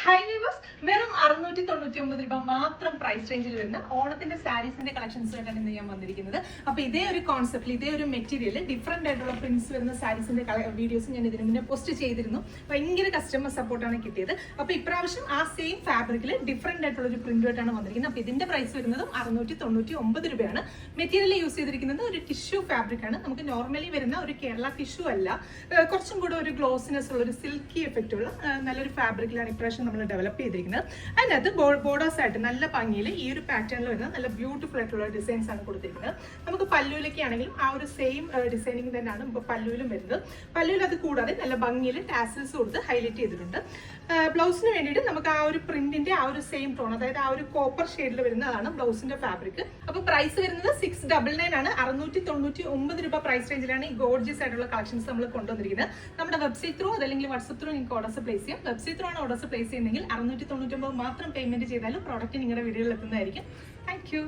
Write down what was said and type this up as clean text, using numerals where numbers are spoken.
High viewers, വെറും 699 രൂപ മാത്രം പ്രൈസ് റേഞ്ചിൽ വരുന്ന ഓണത്തിന്റെ സാരീസിന്റെ കളക്ഷൻസുമായിട്ടാണ് ഇന്ന് ഞാൻ വന്നിരിക്കുന്നത്. അപ്പൊ ഇതേ ഒരു കോൺസെപ്റ്റിൽ ഇതേ ഒരു മെറ്റീരിയൽ ഡിഫറെന്റ് ആയിട്ടുള്ള പ്രിന്റ്സ് വരുന്ന സാരീസിന്റെ വീഡിയോസ് ഞാൻ ഇതിനു മുന്നേ പോസ്റ്റ് ചെയ്തിരുന്നു. ഭയങ്കര കസ്റ്റമർ സപ്പോർട്ടാണ് കിട്ടിയത്. അപ്പൊ ഇപ്രാവശ്യം ആ സെയിം ഫാബ്രിക്കിൽ ഡിഫറെന്റ് ആയിട്ടുള്ള ഒരു പ്രിന്റുമായിട്ടാണ് വന്നിരിക്കുന്നത്. അപ്പൊ ഇതിന്റെ പ്രൈസ് വരുന്നതും 699 രൂപയാണ്. മെറ്റീരിയൽ യൂസ് ചെയ്തിരിക്കുന്നത് ഒരു ടിഷ്യൂ ഫാബ്രിക് ആണ്. നമുക്ക് നോർമലി വരുന്ന ഒരു കേരള ടിഷ്യൂ അല്ല, കുറച്ചും കൂടെ ഒരു ഗ്ലോസിനെസ് ഉള്ള ഒരു സിൽക്കി എഫക്റ്റ് ഉള്ള നല്ലൊരു ഫാബ്രിക്കിലാണ് ഇപ്രാവശ്യം നമ്മൾ ഡെവലപ്പ് ചെയ്തിരിക്കുന്നത്. അതിനകത്ത് ബോർഡേഴ്സ് ആയിട്ട് നല്ല ഭംഗിയിൽ ഈ ഒരു പാറ്റേണിൽ വരുന്ന നല്ല ബ്യൂട്ടിഫുൾ ആയിട്ടുള്ള ഡിസൈൻസ് ആണ് കൊടുത്തിരിക്കുന്നത്. നമുക്ക് പല്ലുവിലേക്ക് ആണെങ്കിലും ആ ഒരു സെയിം ഡിസൈനിങ് തന്നെയാണ് പല്ലുവിലും വരുന്നത്. പല്ലുവിൽ അത് കൂടാതെ നല്ല ഭംഗിയിൽ ടാസിൽസ് കൊടുത്ത് ഹൈലൈറ്റ് ചെയ്തിട്ടുണ്ട്. ബ്ലൗസിന് വേണ്ടിയിട്ട് നമുക്ക് ആ ഒരു പ്രിന്റിന്റെ ആ ഒരു സെയിം ടോൺ, അതായത് ആ ഒരു കോപ്പർ ഷെയ്ഡിൽ വരുന്നതാണ് ബ്ലൗസിന്റെ ഫാബ്രിക്. അപ്പൊ പ്രൈസ് വരുന്നത് 699 ആണ്. 699 രൂപ പ്രൈസ് റേഞ്ചിലാണ് ഈ ഗോർജിയസ് ആയിട്ടുള്ള കളക്ഷൻസ് നമ്മൾ കൊണ്ടുവന്നിരിക്കുന്നത്. നമ്മുടെ വെബ്സൈറ്റ് ത്രൂ അതല്ലെങ്കിൽ വാട്സ്ആപ്പ് ത്രൂ നിങ്ങൾക്ക് ഓർഡേഴ്സ് പ്ലേസ് ചെയ്യാം. വെബ്സൈറ്റ് ത്രൂ ആണ് ഓർഡേഴ്സ് പ്ലേസ് ചെയ്യുന്നെങ്കിൽ 699 മാത്രം പേയ്മെന്റ് ചെയ്താലും പ്രോഡക്റ്റ് നിങ്ങളുടെ വീടുകളിൽ എത്തുന്നതായിരിക്കും. Thank you.